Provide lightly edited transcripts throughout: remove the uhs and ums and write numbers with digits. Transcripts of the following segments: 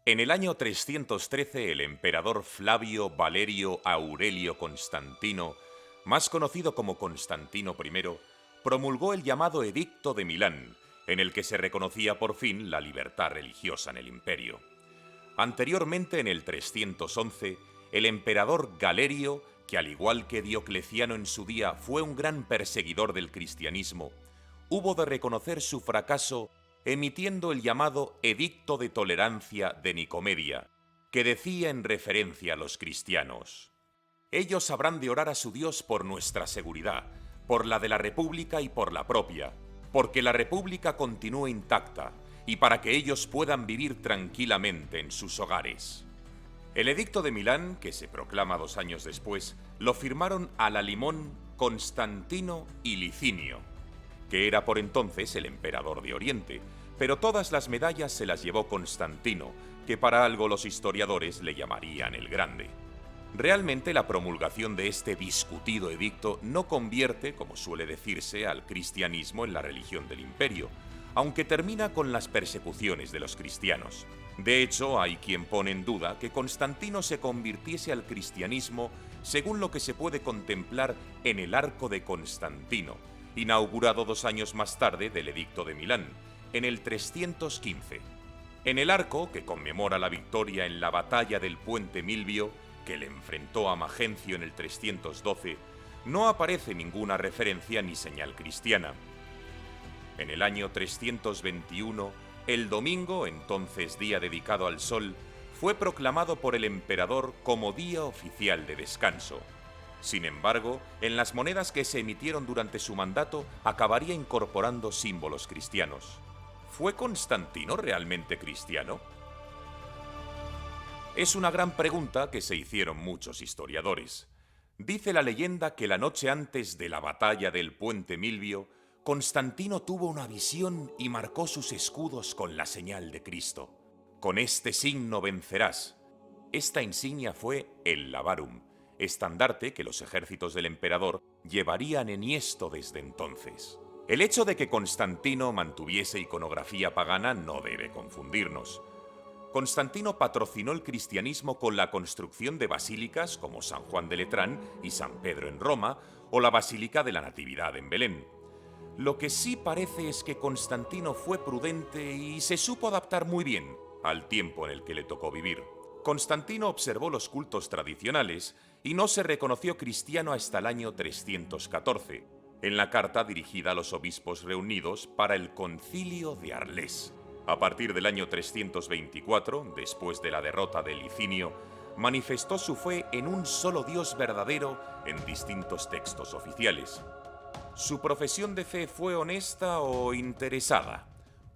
En el año 313, el emperador Flavio Valerio Aurelio Constantino, más conocido como Constantino I, promulgó el llamado Edicto de Milán, en el que se reconocía por fin la libertad religiosa en el imperio. Anteriormente, en el 311, el emperador Galerio, que al igual que Diocleciano en su día fue un gran perseguidor del cristianismo, hubo de reconocer su fracaso emitiendo el llamado Edicto de Tolerancia de Nicomedia, que decía en referencia a los cristianos: ellos habrán de orar a su Dios por nuestra seguridad, por la de la República y por la propia, porque la República continúe intacta y para que ellos puedan vivir tranquilamente en sus hogares. El Edicto de Milán, que se proclama 2 años después, lo firmaron a la limón Constantino y Licinio, que era por entonces el emperador de Oriente, pero todas las medallas se las llevó Constantino, que para algo los historiadores le llamarían el Grande. Realmente la promulgación de este discutido edicto no convierte, como suele decirse, al cristianismo en la religión del imperio, aunque termina con las persecuciones de los cristianos. De hecho, hay quien pone en duda que Constantino se convirtiese al cristianismo según lo que se puede contemplar en el Arco de Constantino, inaugurado 2 años más tarde del Edicto de Milán, en el 315. En el arco, que conmemora la victoria en la batalla del puente Milvio, que le enfrentó a Magencio en el 312, no aparece ninguna referencia ni señal cristiana. En el año 321, el domingo, entonces día dedicado al sol, fue proclamado por el emperador como día oficial de descanso. Sin embargo, en las monedas que se emitieron durante su mandato acabaría incorporando símbolos cristianos. ¿Fue Constantino realmente cristiano? Es una gran pregunta que se hicieron muchos historiadores. Dice la leyenda que la noche antes de la batalla del puente Milvio, Constantino tuvo una visión y marcó sus escudos con la señal de Cristo. Con este signo vencerás. Esta insignia fue el Labarum, estandarte que los ejércitos del emperador llevarían enhiesto desde entonces. El hecho de que Constantino mantuviese iconografía pagana no debe confundirnos. Constantino patrocinó el cristianismo con la construcción de basílicas como San Juan de Letrán y San Pedro en Roma, o la Basílica de la Natividad en Belén. Lo que sí parece es que Constantino fue prudente y se supo adaptar muy bien al tiempo en el que le tocó vivir. Constantino observó los cultos tradicionales y no se reconoció cristiano hasta el año 314, en la carta dirigida a los obispos reunidos para el Concilio de Arles. A partir del año 324, después de la derrota de Licinio, manifestó su fe en un solo Dios verdadero en distintos textos oficiales. ¿Su profesión de fe fue honesta o interesada?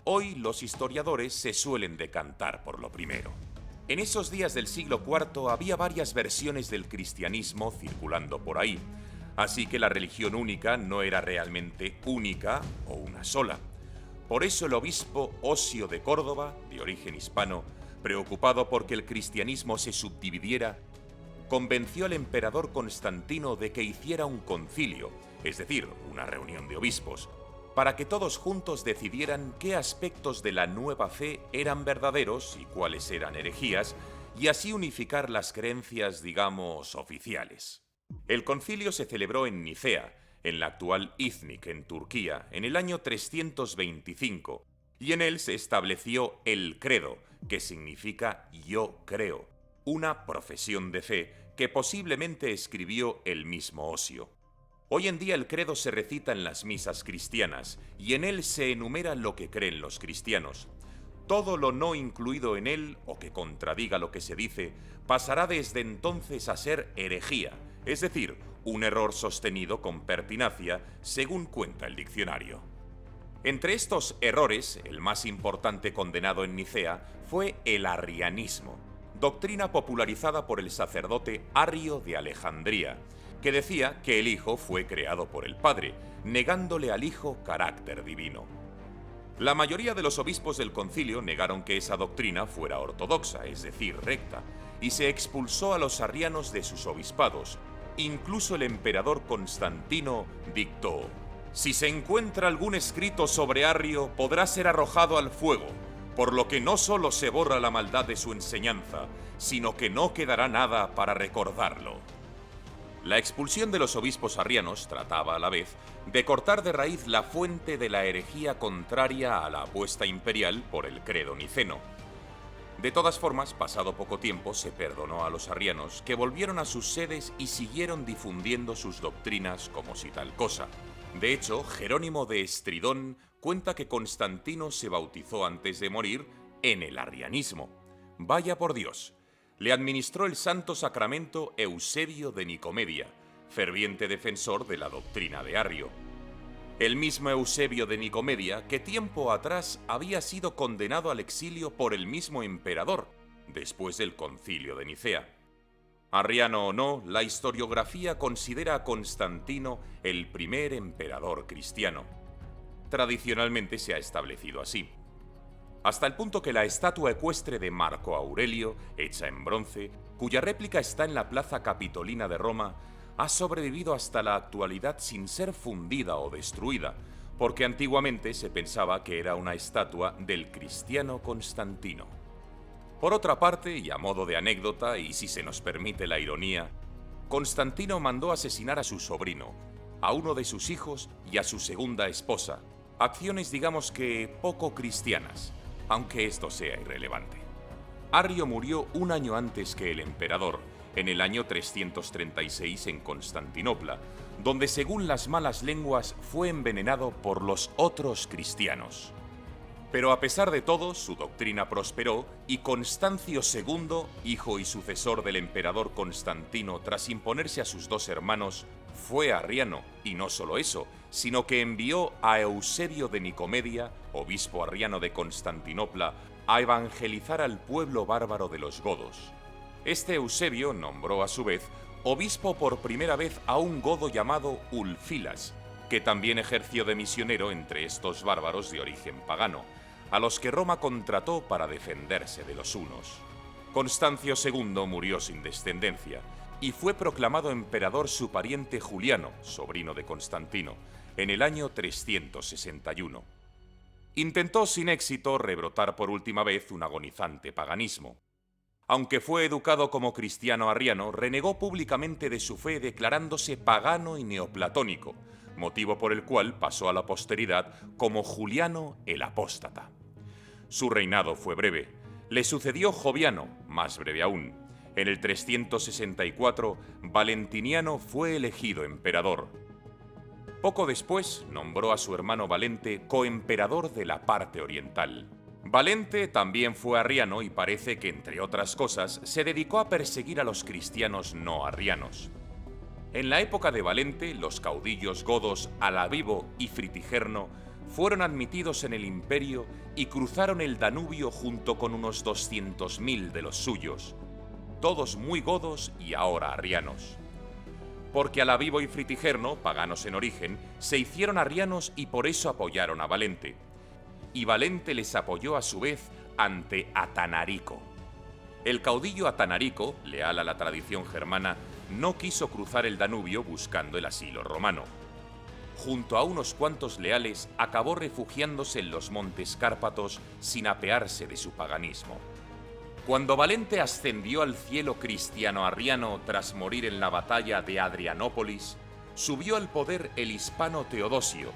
Hoy los historiadores se suelen decantar por lo primero. En esos días del siglo IV había varias versiones del cristianismo circulando por ahí, así que la religión única no era realmente única o una sola. Por eso el obispo Osio de Córdoba, de origen hispano, preocupado porque el cristianismo se subdividiera, convenció al emperador Constantino de que hiciera un concilio, es decir, una reunión de obispos, para que todos juntos decidieran qué aspectos de la nueva fe eran verdaderos y cuáles eran herejías, y así unificar las creencias, digamos, oficiales. El concilio se celebró en Nicea, en la actual Iznik, en Turquía, en el año 325, y en él se estableció el credo, que significa yo creo, una profesión de fe que posiblemente escribió el mismo Osio. Hoy en día el credo se recita en las misas cristianas, y en él se enumera lo que creen los cristianos. Todo lo no incluido en él, o que contradiga lo que se dice, pasará desde entonces a ser herejía, es decir, un error sostenido con pertinacia, según cuenta el diccionario. Entre estos errores, el más importante condenado en Nicea fue el arrianismo, doctrina popularizada por el sacerdote Arrio de Alejandría, que decía que el Hijo fue creado por el Padre, negándole al Hijo carácter divino. La mayoría de los obispos del concilio negaron que esa doctrina fuera ortodoxa, es decir, recta, y se expulsó a los arrianos de sus obispados. Incluso el emperador Constantino dictó: si se encuentra algún escrito sobre Arrio, podrá ser arrojado al fuego, por lo que no solo se borra la maldad de su enseñanza, sino que no quedará nada para recordarlo. La expulsión de los obispos arrianos trataba a la vez de cortar de raíz la fuente de la herejía contraria a la apuesta imperial por el credo niceno. De todas formas, pasado poco tiempo se perdonó a los arrianos, que volvieron a sus sedes y siguieron difundiendo sus doctrinas como si tal cosa. De hecho, Jerónimo de Estridón cuenta que Constantino se bautizó antes de morir en el arrianismo. Vaya por Dios. Le administró el santo sacramento Eusebio de Nicomedia, ferviente defensor de la doctrina de Arrio. El mismo Eusebio de Nicomedia que tiempo atrás había sido condenado al exilio por el mismo emperador, después del concilio de Nicea. Arriano o no, la historiografía considera a Constantino el primer emperador cristiano. Tradicionalmente se ha establecido así. Hasta el punto que la estatua ecuestre de Marco Aurelio, hecha en bronce, cuya réplica está en la Plaza Capitolina de Roma, ha sobrevivido hasta la actualidad sin ser fundida o destruida, porque antiguamente se pensaba que era una estatua del cristiano Constantino. Por otra parte, y a modo de anécdota, y si se nos permite la ironía, Constantino mandó asesinar a su sobrino, a uno de sus hijos y a su segunda esposa, acciones digamos que poco cristianas, aunque esto sea irrelevante. Arrio murió un año antes que el emperador, en el año 336 en Constantinopla, donde según las malas lenguas fue envenenado por los otros cristianos. Pero a pesar de todo, su doctrina prosperó y Constancio II, hijo y sucesor del emperador Constantino tras imponerse a sus dos hermanos, fue arriano, y no solo eso, sino que envió a Eusebio de Nicomedia, obispo arriano de Constantinopla, a evangelizar al pueblo bárbaro de los godos. Este Eusebio nombró a su vez obispo por primera vez a un godo llamado Ulfilas, que también ejerció de misionero entre estos bárbaros de origen pagano, a los que Roma contrató para defenderse de los hunos. Constancio II murió sin descendencia y fue proclamado emperador su pariente Juliano, sobrino de Constantino, en el año 361. Intentó sin éxito rebrotar por última vez un agonizante paganismo. Aunque fue educado como cristiano arriano, renegó públicamente de su fe declarándose pagano y neoplatónico, motivo por el cual pasó a la posteridad como Juliano el Apóstata. Su reinado fue breve. Le sucedió Joviano, más breve aún. En el 364, Valentiniano fue elegido emperador. Poco después, nombró a su hermano Valente coemperador de la parte oriental. Valente también fue arriano y parece que, entre otras cosas, se dedicó a perseguir a los cristianos no arrianos. En la época de Valente, los caudillos godos Alavivo y Fritigerno fueron admitidos en el imperio y cruzaron el Danubio junto con unos 200.000 de los suyos, todos muy godos y ahora arrianos. Porque Alavivo y Fritigerno, paganos en origen, se hicieron arrianos y por eso apoyaron a Valente. Y Valente les apoyó a su vez ante Atanarico. El caudillo Atanarico, leal a la tradición germana, no quiso cruzar el Danubio buscando el asilo romano. Junto a unos cuantos leales, acabó refugiándose en los montes Cárpatos sin apearse de su paganismo. Cuando Valente ascendió al cielo cristiano-arriano tras morir en la batalla de Adrianópolis, subió al poder el hispano Teodosio,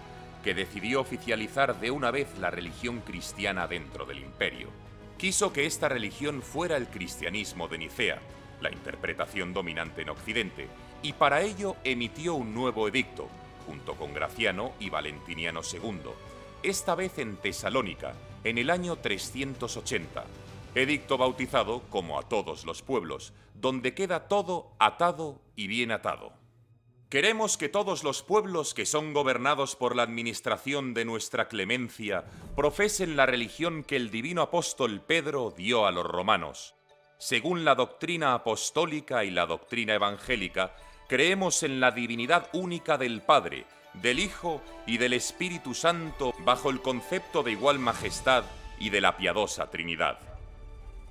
que decidió oficializar de una vez la religión cristiana dentro del imperio. Quiso que esta religión fuera el cristianismo de Nicea, la interpretación dominante en Occidente, y para ello emitió un nuevo edicto, junto con Graciano y Valentiniano II, esta vez en Tesalónica, en el año 380, edicto bautizado como a todos los pueblos, donde queda todo atado y bien atado. Queremos que todos los pueblos que son gobernados por la administración de nuestra clemencia profesen la religión que el divino apóstol Pedro dio a los romanos. Según la doctrina apostólica y la doctrina evangélica, creemos en la divinidad única del Padre, del Hijo y del Espíritu Santo bajo el concepto de igual majestad y de la piadosa Trinidad.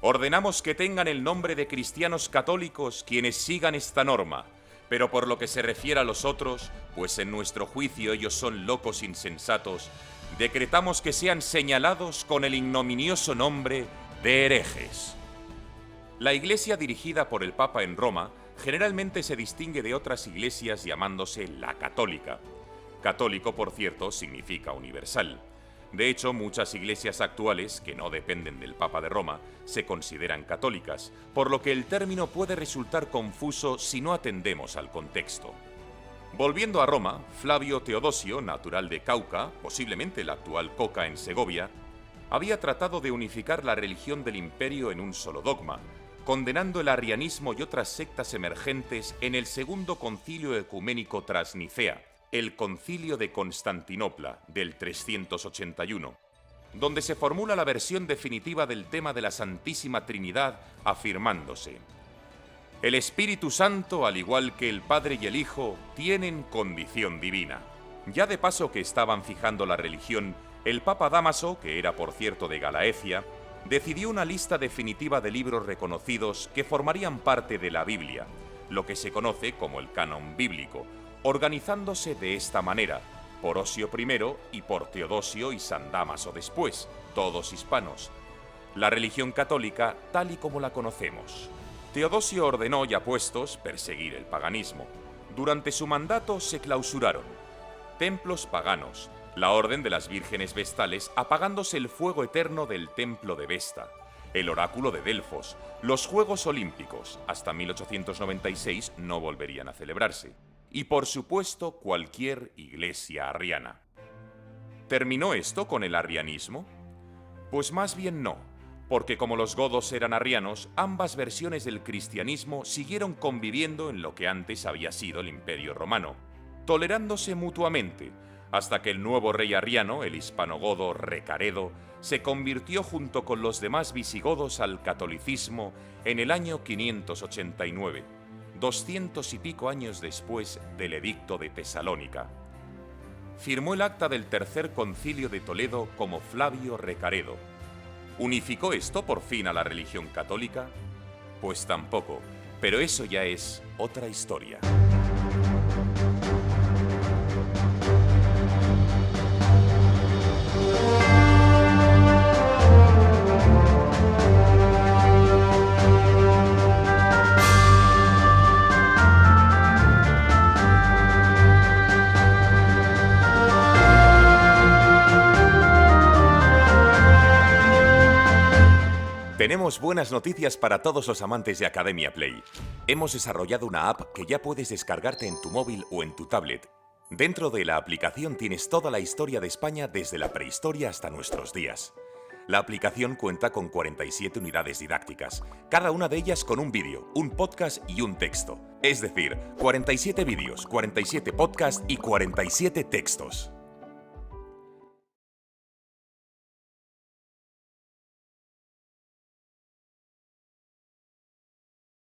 Ordenamos que tengan el nombre de cristianos católicos quienes sigan esta norma, pero por lo que se refiere a los otros, pues en nuestro juicio ellos son locos insensatos, decretamos que sean señalados con el ignominioso nombre de herejes. La iglesia dirigida por el Papa en Roma generalmente se distingue de otras iglesias llamándose la católica. Católico, por cierto, significa universal. De hecho, muchas iglesias actuales, que no dependen del Papa de Roma, se consideran católicas, por lo que el término puede resultar confuso si no atendemos al contexto. Volviendo a Roma, Flavio Teodosio, natural de Cauca, posiblemente la actual Coca en Segovia, había tratado de unificar la religión del imperio en un solo dogma, condenando el arrianismo y otras sectas emergentes en el Segundo Concilio Ecuménico tras Nicea, el Concilio de Constantinopla del 381, donde se formula la versión definitiva del tema de la Santísima Trinidad, afirmándose: el Espíritu Santo, al igual que el Padre y el Hijo, tienen condición divina. Ya de paso que estaban fijando la religión, el Papa Dámaso, que era por cierto de Galaecia, decidió una lista definitiva de libros reconocidos que formarían parte de la Biblia, lo que se conoce como el canon bíblico, organizándose de esta manera, por Osio I y por Teodosio y San Dámaso después, todos hispanos. La religión católica tal y como la conocemos. Teodosio ordenó ya puestos perseguir el paganismo. Durante su mandato se clausuraron templos paganos, la Orden de las Vírgenes Vestales apagándose el fuego eterno del Templo de Vesta, el Oráculo de Delfos, los Juegos Olímpicos, hasta 1896 no volverían a celebrarse, y por supuesto cualquier iglesia arriana. ¿Terminó esto con el arrianismo? Pues más bien no, porque como los godos eran arrianos, ambas versiones del cristianismo siguieron conviviendo en lo que antes había sido el Imperio Romano, tolerándose mutuamente, hasta que el nuevo rey arriano, el hispanogodo Recaredo, se convirtió junto con los demás visigodos al catolicismo en el año 589, 200 y pico años después del Edicto de Tesalónica. Firmó el acta del Tercer Concilio de Toledo como Flavio Recaredo. ¿Unificó esto por fin a la religión católica? Pues tampoco, pero eso ya es otra historia. Tenemos buenas noticias para todos los amantes de Academia Play. Hemos desarrollado una app que ya puedes descargarte en tu móvil o en tu tablet. Dentro de la aplicación tienes toda la historia de España desde la prehistoria hasta nuestros días. La aplicación cuenta con 47 unidades didácticas, cada una de ellas con un vídeo, un podcast y un texto. Es decir, 47 vídeos, 47 podcasts y 47 textos.